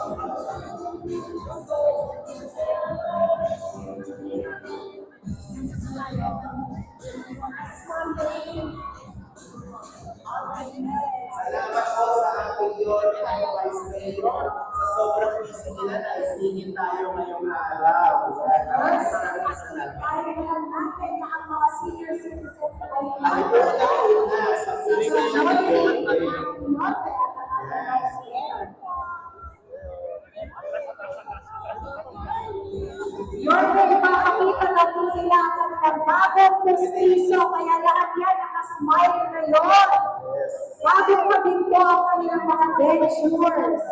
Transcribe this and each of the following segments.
Salamat po sa ating yun and Vice Mayor. Sa sobrang busy nila na isingin tayo ngayong araw. Maraming salamat. natin na ang mga senior citizens ay Ay, ayun na. Sa susunod na yun. Yorme, makakita natin sila ng bagong pustiso, kaya lahat yan nakasmile ngayon. Bagong mabinto ang kanilang mga benchers.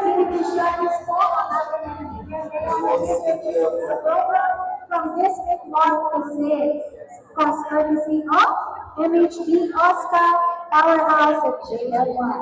Beneficiaries po ang ating nabibigyan ngayon sa program from District 1 to 6. Cost courtesy of MHB Oscar Powerhouse at JL1.